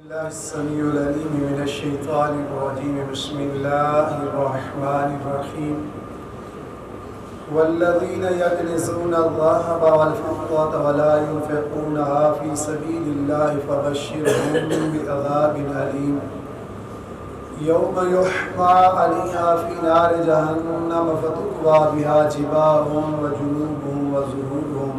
الله السميع العليم من الشيطان الرجيم بسم الله الرحمن الرحيم والذين يكنزون الذهب والفضة ولا ينفقونها في سبيل الله فبشرهم بعذاب أليم يوم يحمى عليها في نار جهنم فتكوى بها جباههم وجنوبهم وظهورهم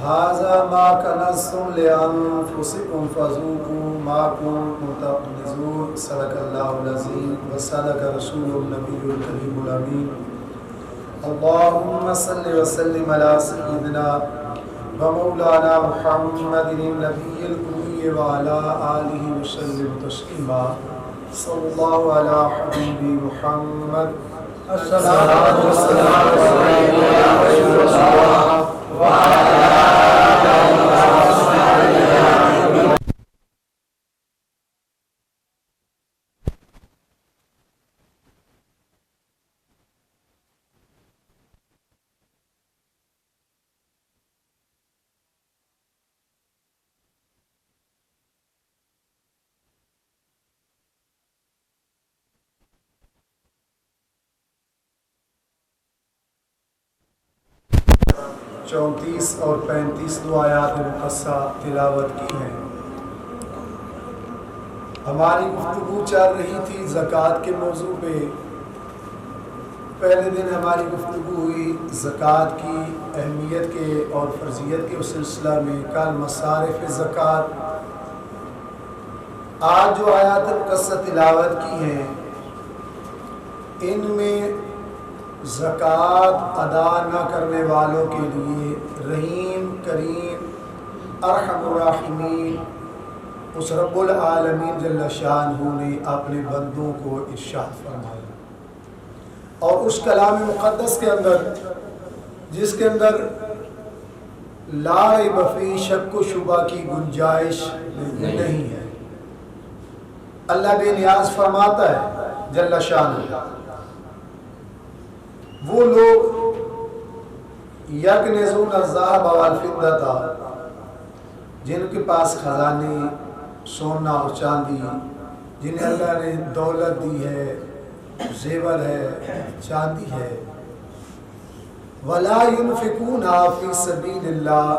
هذا ما كنزتم لأنفسكم فذوقوا ما كنتم تكنزون صدق الله العظيم وصدق رسول النبي الكريم الأمين اللهم صل وسلم على سيدنا ومولانا محمد النبي الأمي وعلى آله وسلم تسليما صلى الله على حبيبي محمد الصلاة والسلام عليك يا رسول الله وعلى چونتیس اور 35 دو آیات مقدسہ تلاوت کی ہیں۔ ہماری گفتگو چل رہی تھی زکوٰۃ کے موضوع پہ۔ پہلے دن ہماری گفتگو ہوئی زکوٰۃ کی اہمیت کے اور فرضیت کے سلسلہ میں، کل مصارف زکوٰۃ۔ آج جو آیات مقدسہ تلاوت کی ہیں ان میں زکوٰۃ ادا نہ کرنے والوں کے لیے رحیم کریم ارحم الراحمین اس رب العالمین جل شانہ نے اپنے بندوں کو ارشاد فرمایا، اور اس کلام مقدس کے اندر جس کے اندر لا ریب فیہ شک و شبہ کی گنجائش نہیں ہے، اللہ بے نیاز فرماتا ہے جل شانہ، وہ لوگ یکنزون الذہب والفضہ جن کے پاس خزانے سونا اور چاندی، جنہیں اللہ نے دولت دی ہے، زیور ہے، چاندی ہے، ولا ينفقونها فی سبیل اللہ،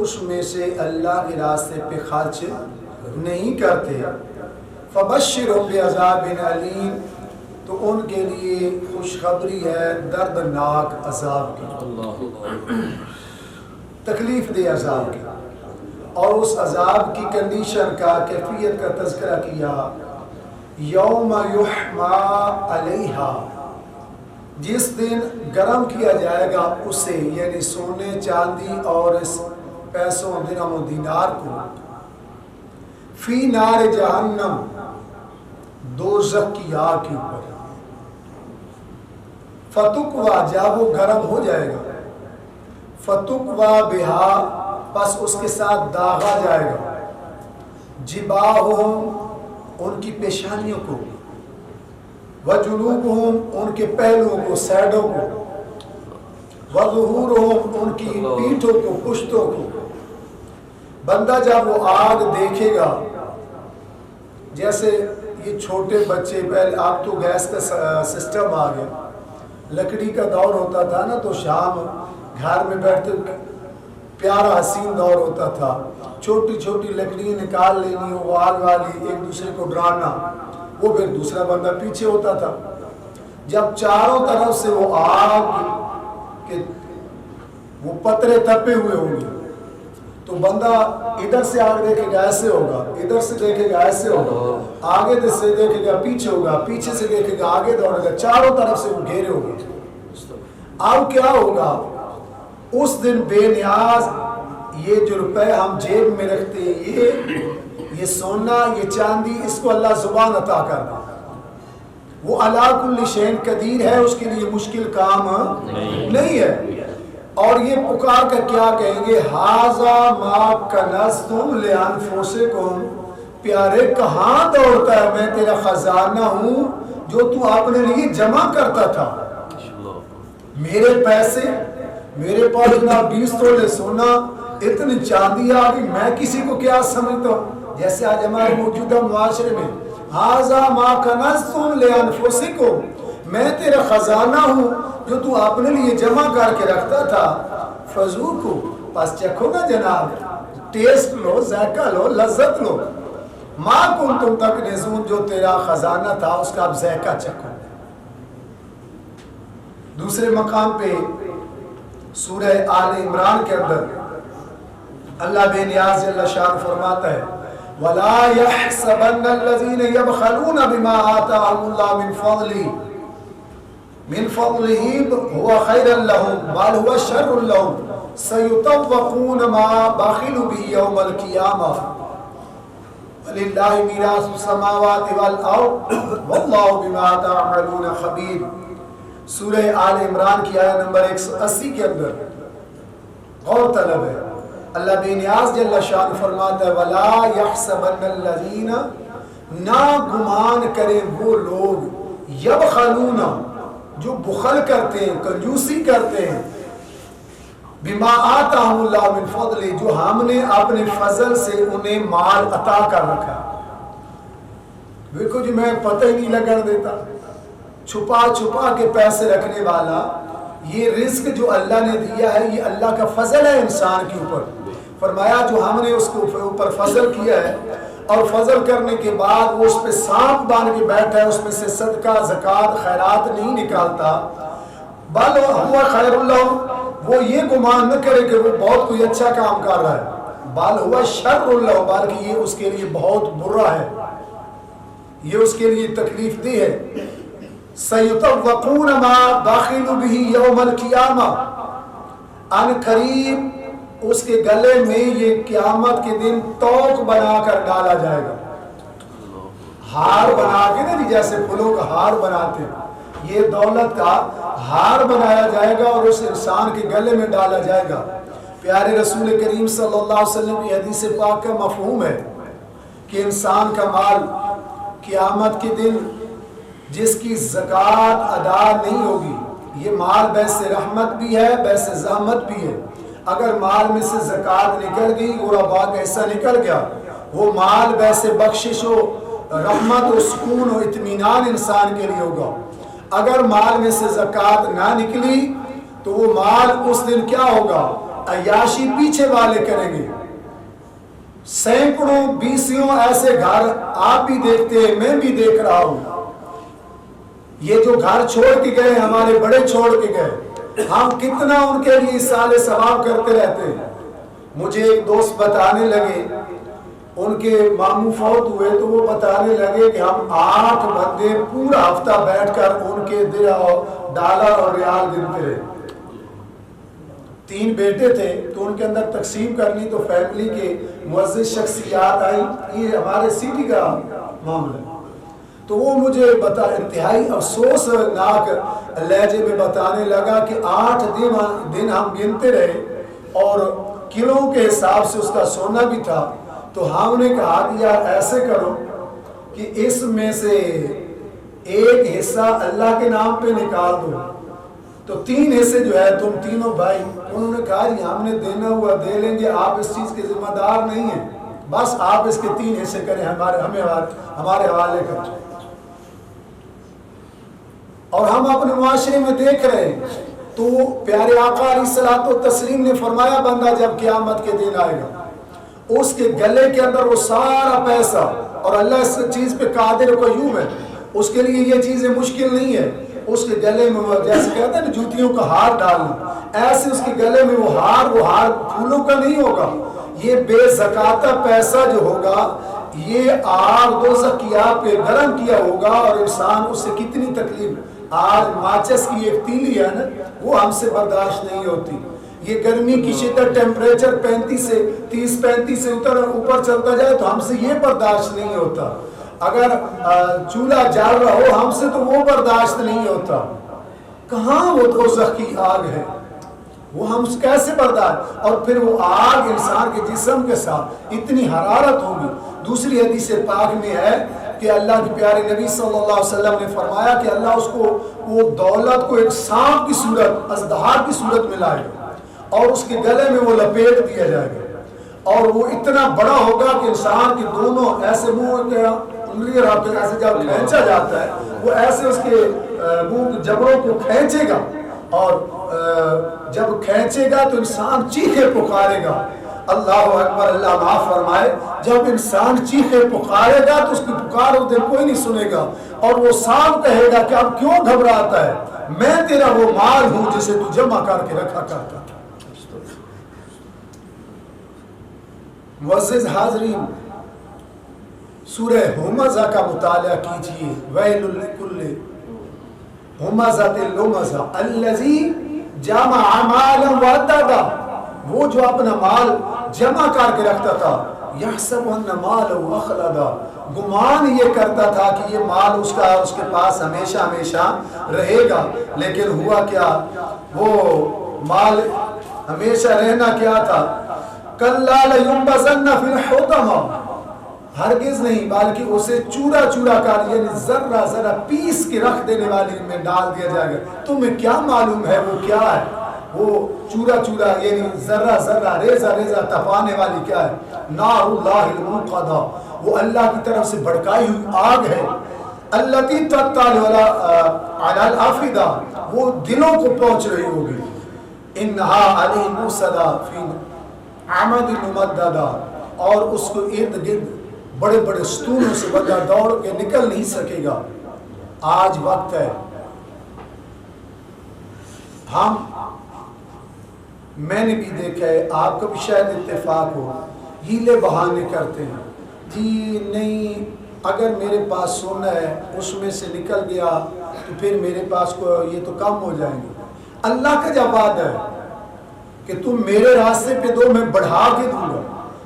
اس میں سے اللہ کے راستے پہ خرچ نہیں کرتے، فبشرهم بعذاب علیم، تو ان کے لیے خوشخبری ہے دردناک عذاب کی، تکلیف دہ عذاب کی، اور اس عذاب کی کنڈیشن کا، کیفیت کا تذکرہ کیا، یوم یحما علیہا، جس دن گرم کیا جائے گا اسے، یعنی سونے چاندی اور اس پیسوں درہم و دینار کو، فی نار جہنم، دوزخ کی آگ کے اوپر، فتکوا، جب وہ گرم ہو جائے گا، فتکوا بہا، پس اس کے ساتھ داغا جائے گا، جباہم، ان کی پیشانیوں کو، وجنوبہم، ان کے پہلوؤں کو، سیڈوں کو، وظہورہم، ان کی پیٹھوں کو، پشتوں کو۔ بندہ جب وہ آگ دیکھے گا، جیسے یہ چھوٹے بچے، پہلے آپ تو گیس کا سسٹم آ گیا، لکڑی کا دور ہوتا تھا نا، تو شام گھر میں بیٹھتے پیارا حسین دور ہوتا تھا، چھوٹی چھوٹی لکڑیاں نکال لینی، وہ آگ والی، ایک دوسرے کو ڈرانا، وہ پھر دوسرا بندہ پیچھے ہوتا تھا۔ جب چاروں طرف سے وہ آگ کے وہ پترے تپے ہوئے ہوں گے تو بندہ ادھر سے آگ دیکھے گا ایسے ہوگا، ادھر سے دیکھے گا ایسے ہوگا، آگے سے دیکھے گا پیچھے ہوگا، پیچھے سے دیکھے گا آگے دوڑے گا، چاروں طرف سے وہ گھیرے ہوگا۔ اب کیا ہوگا اس دن؟ بے نیاز یہ جو روپے ہم جیب میں رکھتے ہیں، یہ سونا، یہ چاندی، اس کو اللہ زبان عطا کرنا، وہ علی کل شیء قدیر ہے، اس کے لیے مشکل کام نہیں ہے۔ اور یہ پکار کر کیا کہیں گے؟ ھذا ما کنزتم لانفسکم، پیارے کہاں دوڑتا ہے، میں تیرا خزانہ ہوں جو تو اپنے لیے جمع کرتا تھا، میرے پیسے، میرے پاس 20 تولے سونا، اتنی چاندی آ گئی، میں کسی کو کیا سمجھتا ہوں؟ جیسے آج ہمارے موجودہ معاشرے میں ھذا ما کنزتم لانفسکم، میں تیرا خزانہ ہوں جو تو اپنے لیے جمع کر کے رکھتا تھا، فذوقوا، پس چکھو نا جناب، ٹیسٹ لو، ذائقہ لو، لذت لو، ما کنتم تکنزون، جو تیرا خزانہ تھا اس کا اب ذائقہ چکھو۔ دوسرے مقام پہ سورہ آل عمران کے اندر اللہ بے نیاز جل شان فرماتا ہے وَلَا يَحْسَبَنَّ الَّذِينَ يَبْخَلُونَ بِمَا آتَاهُمُ اللَّهُ مِنْ فَضْلِهِ هُوَ خَيْرًا لَهُمْ بَلْ هُوَ شَرٌّ لَهُمْ سَيُطَوَّقُونَ مَا بَخِلُوا بِهِ يَوْمَ الْقِيَامَةِ وَلِلَّهِ مِيرَاثُ السَّمَاوَاتِ وَالْأَرْضِ وَاللَّهُ بِمَا تَعْمَلُونَ خَبِيرٌ۔ سورہ آل عمران کی آیت نمبر 180 کے اندر غور طلب ہے، اللہ بے نیاز جل شان فرماتا ہے وَلَا يَحْسَبَنَّ الَّذِينَ، نہ گمان کریں وہ لوگ، یبخلون، جو بخل کرتے ہیں، کنجوسی کرتے ہیں، بما آتاہم اللہ من فضل، جو ہم نے اپنے فضل سے انہیں مال عطا کر رکھا۔ دیکھو جی میں پتہ ہی نہیں لگن دیتا، چھپا چھپا کے پیسے رکھنے والا، یہ رزق جو اللہ نے دیا ہے یہ اللہ کا فضل ہے انسان کے اوپر۔ فرمایا جو ہم نے اس کے اوپر فضل کیا ہے، اور فضل کرنے کے بعد وہ اس پہ سانپ باندھ کے بیٹھا ہے، اس میں سے صدقہ زکوٰۃ خیرات نہیں نکالتا، بل ہوا خیر اللہ، وہ یہ گمان نہ کرے کہ وہ بہت کوئی اچھا کام کر رہا ہے، بل ہوا شر اللہ، بلکہ یہ اس کے لیے بہت برا ہے، یہ اس کے لیے تکلیف دہ ہے۔ سَيُطَوَّقُونَ مَا بَخِلُوا بِهِ يَوْمَ الْقِيَامَةِ، ان قریب اس کے گلے میں یہ قیامت کے دن توق بنا کر ڈالا جائے گا، ہار بنا کے نا جی جیسے پھولوں کا ہار بناتے ہیں، یہ دولت کا ہار بنایا جائے گا اور اس انسان کے گلے میں ڈالا جائے گا۔ پیارے رسول کریم صلی اللہ علیہ وسلم کی حدیث پاک کا مفہوم ہے کہ انسان کا مال قیامت کے دن جس کی زکوٰۃ ادا نہیں ہوگی، یہ مال بیس رحمت بھی ہے، بیس زحمت بھی ہے، اگر مال میں سے زکوٰۃ نکل گئی، غربا کا حصہ نکل گیا، وہ مال بیس بخشش و رحمت و سکون و اطمینان انسان کے لیے ہوگا۔ اگر مال میں سے زکوٰۃ نہ نکلی تو وہ مال اس دن کیا ہوگا، عیاشی پیچھے والے کریں گے۔ سینکڑوں بیسیوں ایسے گھر آپ بھی دیکھتے ہیں، میں بھی دیکھ رہا ہوں، یہ جو گھر چھوڑ کے گئے ہمارے بڑے چھوڑ کے گئے، ہم کتنا ان کے لیے سال ثواب کرتے رہتے ہیں۔ مجھے ایک دوست بتانے لگے، ان کے ماموں فوت ہوئے تو وہ بتانے لگے کہ ہم 8 بندے پورا ہفتہ بیٹھ کر ان کے ڈالر اور ریال گنتے رہے۔ 3 بیٹے تھے تو ان کے اندر تقسیم کرنی تو فیملی کے معزز شخصیات آئی، یہ ہمارے سٹی کا معاملہ ہے۔ تو وہ مجھے انتہائی افسوسناک لہجے میں بتانے لگا کہ 8 دن ہم گنتے رہے اور کلوں کے حساب سے اس کا سونا بھی تھا، تو ہم نے کہا کہ یار ایسے کرو کہ اس میں سے ایک حصہ اللہ کے نام پہ نکال دو، تو 3 حصے جو ہے تم تینوں بھائی، انہوں نے کہا جی ہم نے دینا ہوا دے لیں گے، آپ اس چیز کے ذمہ دار نہیں ہیں، بس آپ اس کے 3 حصے کریں، ہمارے حوالے کریں۔ اور ہم اپنے معاشرے میں دیکھ رہے ہیں، تو پیارے آقا علیہ الصلوۃ والتسلیم نے فرمایا بندہ جب قیامت کے دن آئے گا، اس کے گلے کے اندر وہ سارا پیسہ، اور اللہ اس چیز پہ قادر و قیوم ہے، اس کے لیے یہ چیزیں مشکل نہیں ہے، اس کے گلے میں جیسے کہتے ہیں جوتیوں کا ہار ڈالنا، ایسے اس کے گلے میں وہ ہار پھولوں کا نہیں ہوگا، یہ بے زکاتہ پیسہ جو ہوگا یہ آگ دوزخ کی آگ پہ گرم کیا ہوگا، اور انسان اس سے کتنی تکلیف، آج ماچس کی ایک تیلی ہے نا وہ ہم سے برداشت نہیں ہوتی، یہ گرمی کی شدت ٹیمپریچر 30-35 سے اوپر چلتا جائے تو ہم سے یہ برداشت نہیں ہوتا، اگر چولہا جل رہا ہو ہم سے تو وہ برداشت نہیں ہوتا، کہاں وہ دوزخ کی آگ ہے، وہ ہم کیسے برداشت، اور پھر وہ آگ انسان کے جسم کے ساتھ اتنی حرارت ہوگی۔ دوسری حدیث پاک میں ہے کہ اللہ کے پیارے نبی صلی اللہ علیہ وسلم نے فرمایا کہ اللہ اس کو وہ دولت کو ایک سانپ کی صورت، ازدہار کی صورت میں لائے گا اور اس کے گلے میں وہ لپیٹ دیا جائے گا، اور وہ اتنا بڑا ہوگا کہ انسان کے دونوں ایسے منہ کے انگلی اور ایسے جب کھینچا جاتا ہے وہ ایسے اس کے منہ جبڑوں کو کھینچے گا، اور جب کھینچے گا تو انسان چیخے پکارے گا، اللہ اکبر، اللہ معاف فرمائے، جب انسان چیخے پکارے گا تو اس کی پکار اس دن کوئی نہیں سنے گا، اور وہ سانپ کہے گا کہ اب کیوں گھبراتا ہے، میں تیرا وہ مال ہوں جسے تو جمع کر کے رکھا کرتا تھا۔ معزز حاضرین، سورہ ہمزہ کا مطالعہ کیجئے، ویل لکل ہمزۃ لمزہ الذی جمع مالا وعددا، وہ جو اپنا مال جمع کر کے رکھتا تھا، یحسب ان مالہ اخلدا، گمان یہ کرتا تھا کہ یہ مال اس کے پاس ہمیشہ ہمیشہ رہے گا، لیکن ہوا کیا، وہ مال ہمیشہ رہنا کیا تھا، کلا لینبذن فی الحطمہ، ہرگز نہیں بلکہ اسے چورا چورا کر، یعنی ذرہ ذرہ پیس کے رکھ دینے والی میں ڈال دیا جائے گا۔ تمہیں کیا معلوم ہے وہ کیا ہے، وہ چورا چورا یعنی ذرہ ذرہ ریزہ ریزہ تپانے والی کیا ہے، نار اللہ الموقدہ، وہ اللہ کی طرف سے بھڑکائی ہوئی آگ ہے، التی تطلع علی الافئدہ، وہ دلوں کو پہنچ رہی ہوگی، انہا علی موصدہ فی عمد ممددہ، اور اس کو ارد گرد بڑے بڑے ستونوں سے بندہ دوڑ کے نکل نہیں سکے گا۔ آج وقت ہے میں نے بھی دیکھا ہے، آپ کا بھی شاید اتفاق ہو، ہیلے بہانے کرتے ہیں، جی نہیں اگر میرے پاس سونا ہے اس میں سے نکل گیا تو پھر میرے پاس کو یہ تو کم ہو جائیں گے۔ اللہ کا جب وعدہ ہے کہ تم میرے راستے پہ دو میں بڑھا کے دوں گا،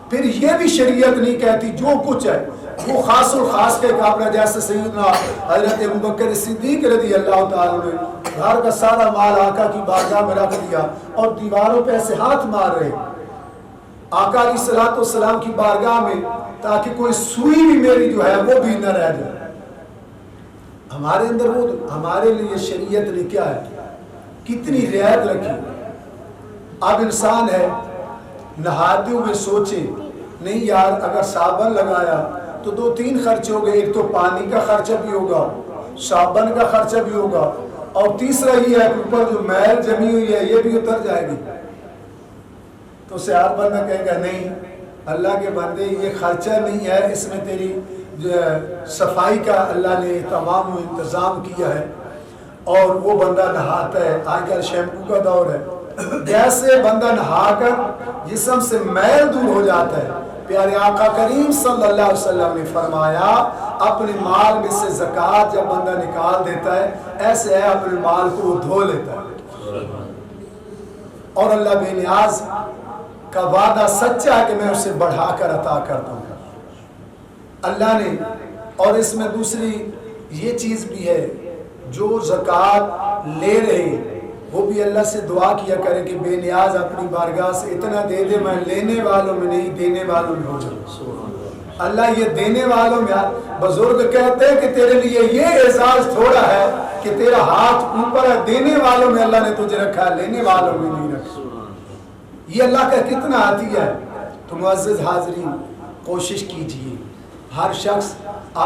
پھر یہ بھی شریعت نہیں کہتی جو کچھ ہے وہ خاص الخاص کے کامنا، جیسے سیدنا حضرت ابوبکر صدیق رضی اللہ تعالیٰ نے گھر کا سارا مال آقا کی بارگاہ میں رکھ دیا اور دیواروں پہ ایسے ہاتھ مار رہے آقا علیہ الصلوۃ والسلام کی بارگاہ میں، تاکہ کوئی سوئی بھی میری جو ہے وہ بھی نہ رہ جائے۔ ہمارے اندر وہ ہمارے لیے شریعت نے کیا ہے، کتنی رعایت رکھی۔ اب انسان ہے نہاتے ہوئے سوچے نہیں یار اگر صابن لگایا تو 2-3 خرچے ہو گئے، ایک تو پانی کا خرچہ بھی ہوگا، صابن کا خرچہ بھی ہوگا، اور تیسرا یہ ہے کہ اوپر جو میل جمی ہوئی ہے یہ بھی اتر جائے گی۔ تو اسے ہر بندہ کہے گا نہیں اللہ کے بندے یہ خرچہ نہیں ہے، اس میں تیری صفائی کا اللہ نے تمام انتظام کیا ہے، اور وہ بندہ نہاتا ہے، آج کل شیمپو کا دور ہے، جیسے بندہ نہا کر جسم سے میل دور ہو جاتا ہے، پیارے آقا کریم صلی اللہ علیہ وسلم نے فرمایا اپنے مال میں سے زکوٰۃ جب بندہ نکال دیتا ہے ایسے ہے اپنے مال کو وہ دھو لیتا ہے، اور اللہ بے نیاز کا وعدہ سچا ہے کہ میں اسے بڑھا کر عطا کرتا ہوں۔ اللہ نے، اور اس میں دوسری یہ چیز بھی ہے، جو زکوٰۃ لے رہے وہ بھی اللہ سے دعا کیا کرے کہ بے نیاز اپنی بارگاہ سے اتنا دے دے میں لینے والوں میں نہیں دینے والوں میں ہو جاؤں۔ اللہ یہ دینے والوں میں، بزرگ کہتے ہیں کہ تیرے لیے یہ اعزاز تھوڑا ہے کہ تیرا ہاتھ اوپر ہے، دینے والوں میں اللہ نے تجھے رکھا ہے، لینے والوں میں نہیں رکھا۔ یہ اللہ کا کتنا عطیہ ہے۔ تو معزز حاضرین کوشش کیجئے ہر شخص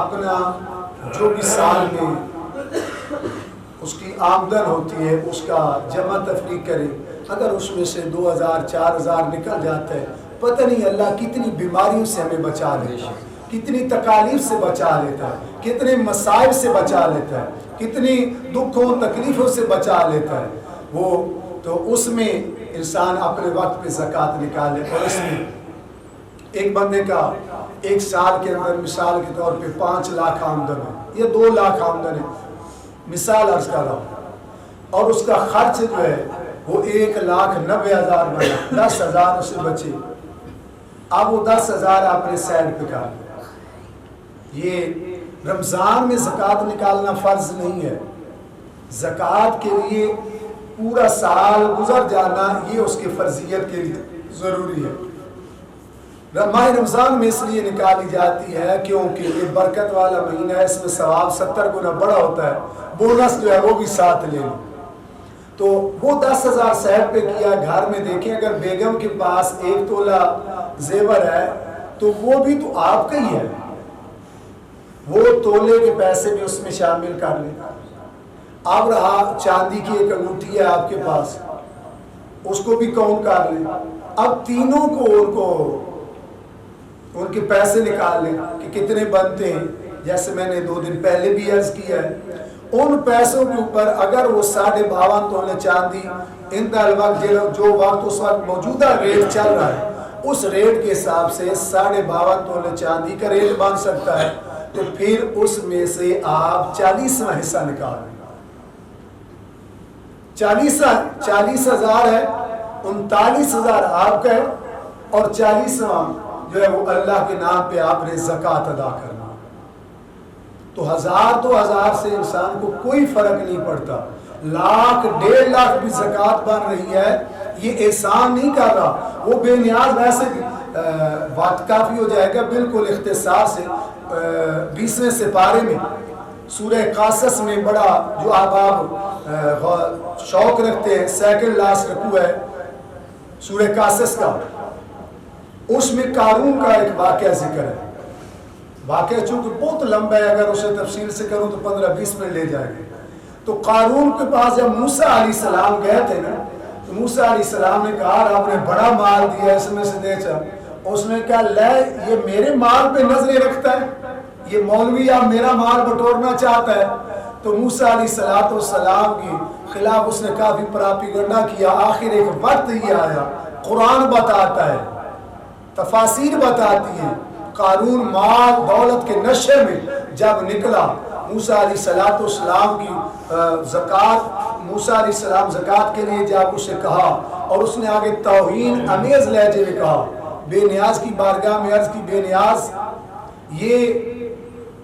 اپنا جو بھی سال میں اس کی آمدن ہوتی ہے اس کا جمع تفریق کرے، اگر اس میں سے 2000-4000 نکل جاتا ہے، پتہ نہیں اللہ کتنی بیماریوں سے ہمیں بچا لیتا ہے، کتنی تکالیف سے بچا لیتا ہے، کتنے مصائب سے بچا لیتا ہے، کتنی دکھوں تکلیفوں سے بچا لیتا ہے۔ وہ تو اس میں انسان اپنے وقت پہ زکوٰۃ نکالے، اور اس میں ایک بندے کا ایک سال کے اندر مثال کے طور پہ 5 لاکھ آمدن ہے یا 2 لاکھ آمدن ہے، مثال عرض کر رہا ہوں، اور اس کا خرچ جو ہے وہ 1,90,000 بنا، 10,000 اسے بچے، اب وہ 10,000 اپنے سائڈ پہ کر لیں۔ یہ رمضان میں زکوٰۃ نکالنا فرض نہیں ہے، زکوٰۃ کے لیے پورا سال گزر جانا یہ اس کی فرضیت کے لیے ضروری ہے۔ ماہ رمضان میں اس لیے نکالی جاتی ہے کیونکہ یہ برکت والا مہینہ ہے، اس میں ثواب 70 گنا بڑا ہوتا ہے، بونس جو ہے وہ بھی ساتھ لے لیں۔ تو وہ 10,000 صاحب پہ کیا. گھر میں دیکھیں اگر بیگم کے پاس 1 تولہ زیور ہے تو وہ بھی تو آپ کا ہی ہے, وہ تولے کے پیسے بھی اس میں شامل کر لیں. اب رہا چاندی کی ایک انگوٹھی ہے آپ کے پاس, اس کو بھی کاؤنٹ کر لیں. اب تینوں کو ان کے پیسے نکال لیں کہ کتنے بنتے ہیں. جیسے میں نے 2 دن پہلے بھی عرض کیا ہے, ان پیسوں کے اوپر اگر وہ 52.5 تولے چاندی انتہا وقت جو وقت اس وقت موجودہ ریٹ چل رہا ہے اس ریٹ کے حساب سے 52.5 تولے چاندی کا ریٹ بن سکتا ہے, تو پھر اس میں سے آپ 40واں حصہ نکال لیں. 40,000 ہے, 39,000 آپ کا ہے, اور 40واں جو ہے وہ اللہ کے نام پہ آپ نے زکوٰۃ ادا کرنا. تو 1000 2000 سے انسان کو کوئی فرق نہیں پڑتا. 1,00,000 1.5 لاکھ بھی زکوٰۃ بن رہی ہے, یہ احسان نہیں کر رہا. وہ بے نیاز ویسے وقت کافی ہو جائے گا بالکل اختصار سے. 20ویں سپارے میں سورہ قصص میں بڑا جو آپ شوق رکھتے ہیں, 2nd لاسٹ رکوع ہے سورہ قصص کا, اس میں قارون کا ایک واقعہ ذکر ہے. واقعہ چونکہ بہت لمبا ہے, اگر اسے تفصیل سے کروں تو 15-20 منٹ لے جائے گا. تو قارون کے پاس جب موسیٰ علیہ السلام گئے تھے نا, تو موسیٰ علیہ السلام نے کہا آپ نے بڑا مال دیا, اس میں سے دے چل. اس نے کہا لے یہ میرے مال پہ نظریں رکھتا ہے, یہ مولوی یا میرا مال بٹورنا چاہتا ہے. تو موسیٰ علیہ السلام کی خلاف اس نے کافی پراپیگنڈا کیا. آخر ایک وقت یہ آیا, قرآن بتاتا ہے, تفاسیر بتاتی ہیں, قارون مال دولت کے نشے میں جب نکلا, موسیٰ علیہ السلام کی موسیٰ علیہ السلام زکوٰۃ کے لیے جب اسے کہا, اور اس نے آگے توہین امیز لہجے میں کہا, بے نیاز کی بارگاہ میں عرض کی, بے نیاز یہ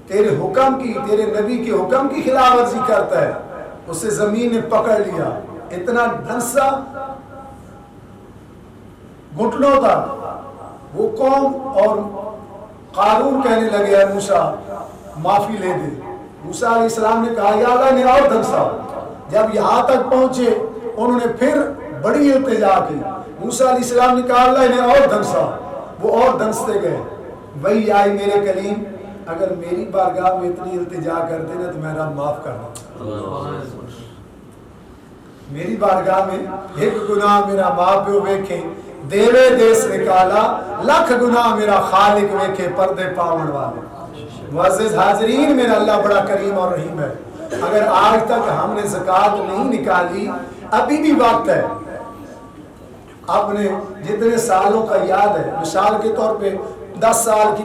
تیرے حکم کی, تیرے نبی کے حکم کی خلاف ورزی کرتا ہے. اسے زمین نے پکڑ لیا, اتنا دھنسا گھٹنوں تھا وہ قوم, اور قارون کہنے لگے موسیٰ معافی لے دے. موسیٰ علیہ السلام نے کہا یا اللہ نے اور دھنسا. جب یہاں تک پہنچے انہوں نے پھر بڑی التجا کی. موسیٰ علیہ السلام نے کہا اللہ نے اور دھنسا. وہ اور دھنستے گئے. وہی آئی میرے کلیم, اگر میری بارگاہ میں اتنی التجا کرتے نا تو میں رب معاف کرنا. میری بارگاہ میں ایک گناہ میرا ماں پیو ویکھے دیوے دیس نکالا, 1,00,000 گناہ میرا خالق ویکھے پردے پاون والے. معزز حاضرین, میرا اللہ بڑا کریم اور رحیم ہے. اگر آج تک ہم نے زکوٰۃ نہیں نکالی, ابھی بھی وقت ہے. اپنے جتنے سالوں کا یاد ہے, مثال کے طور پہ 10 سال کی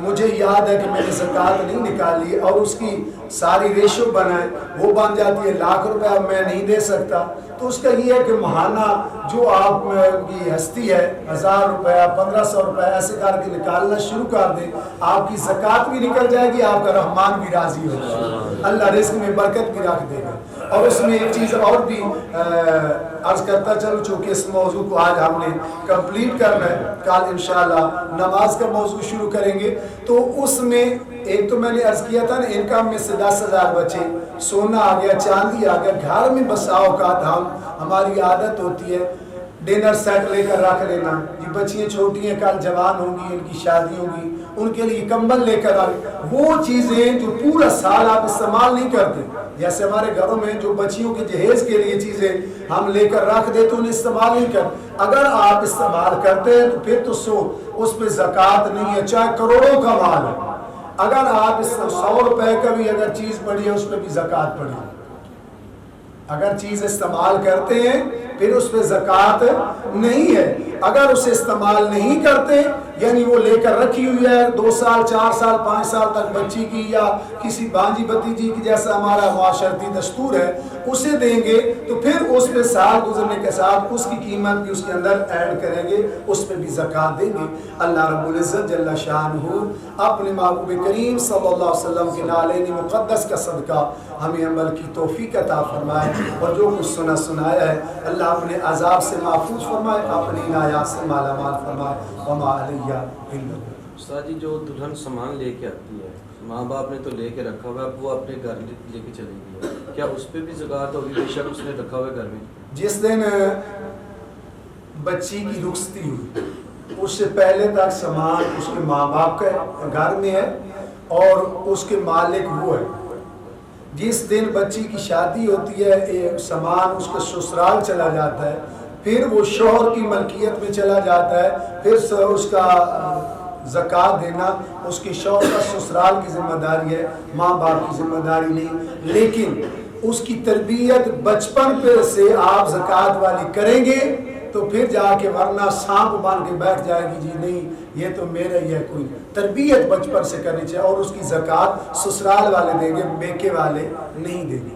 مجھے یاد ہے کہ میں نے زکوٰۃ نہیں نکالی, اور اس کی ساری ریشو بنائے, وہ بن جاتی ہے 1,00,000 روپے میں نہیں دے سکتا. تو اس کا یہ ہے کہ ماہانہ جو آپ کی ہستی ہے 1,000 روپے 1,500 روپے ایسے کر کے نکالنا شروع کر دیں, آپ کی زکوٰۃ بھی نکل جائے گی, آپ کا رحمان بھی راضی ہوگا, اللہ رزق میں برکت بھی رکھ دے گا. اور اس میں ایک چیز اور بھی عرض کرتا چلوں, چونکہ اس موضوع کو آج ہم نے کمپلیٹ کرنا ہے, کل انشاءاللہ نماز کا موضوع شروع کریں گے. تو اس میں ایک تو میں نے عرض کیا تھا نا, انکم میں سے 10,000 بچے, سونا آ گیا, چاندی آ گیا. گھر میں بسا اوقات ہماری عادت ہوتی ہے ڈنر سیٹ لے کر رکھ لینا. یہ بچیاں چھوٹی ہیں, کل جوان ہوں گی, ان کی شادی ہوگی, ان کے لیے کمبل لے کر آ گئے. وہ چیزیں جو پورا سال آپ استعمال نہیں کرتے, جیسے ہمارے گھروں میں جو بچیوں کے جہیز کے لیے چیزیں ہم لے کر رکھ دے تو انہیں استعمال نہیں کرتے. اگر آپ استعمال کرتے ہیں تو پھر تو اس پہ زکوٰۃ نہیں ہے, چاہے کروڑوں کا مال ہے. اگر آپ 100 روپے کا بھی اگر چیز پڑی ہے اس پہ بھی زکوٰۃ پڑی ہے. اگر چیز استعمال کرتے ہیں پھر اس پہ زکوٰۃ نہیں ہے. اگر اسے استعمال نہیں کرتے, یعنی وہ لے کر رکھی ہوئی ہے 2 سال 4 سال 5 سال تک بچی کی یا کسی بانجی بتیجی کی, جیسا ہمارا معاشرتی دستور ہے, اسے دیں گے تو پھر اس پہ سال گزرنے کے ساتھ اس کی قیمت بھی اس کے اندر ایڈ کریں گے, اس پہ بھی زکوٰۃ دیں گے. اللہ رب العزت جل شانہ اپنے محبوب کریم صلی اللہ علیہ وسلم کے نالین مقدس کا صدقہ ہمیں عمل کی توفیق عطا فرمائے, اور جو کچھ سنایا ہے اللہ اپنے عذاب سے محفوظ فرمائے, اپنی عنایات سے مالا مال فرمائے. وما علیہ الا استاد جی, جو دلہن سامان لے کے آتی ہے, ماں باپ نے تو لے کے رکھا ہوا ہے, وہ اپنے گھر لے کے چلی گئی ہے, کیا اس پہ بھی زکوٰۃ ہوگی بے شک اس نے رکھا ہوا گھر میں؟ جس دن بچی کی رخصتی ہوئی اس سے پہلے تک سامان اس کے ماں باپ کا گھر میں ہے اور اس کے مالک وہ ہے. جس دن بچی کی شادی ہوتی ہے سامان اس کا سسرال چلا جاتا ہے, پھر وہ شوہر کی ملکیت میں چلا جاتا ہے, پھر اس کا زکوٰۃ دینا اس کے شوہر کا سسرال کی ذمہ داری ہے, ماں باپ کی ذمہ داری نہیں. لیکن اس کی تربیت بچپن پہ سے آپ زکوٰۃ والی کریں گے تو پھر جا کے ورنہ سانپ بن کے بیٹھ جائے گی, جی نہیں یہ تو میرا ہی ہے. کوئی تربیت بچپن سے کرنی چاہیے اور اس کی زکوٰۃ سسرال والے دیں گے, بیکے والے نہیں دیں گے.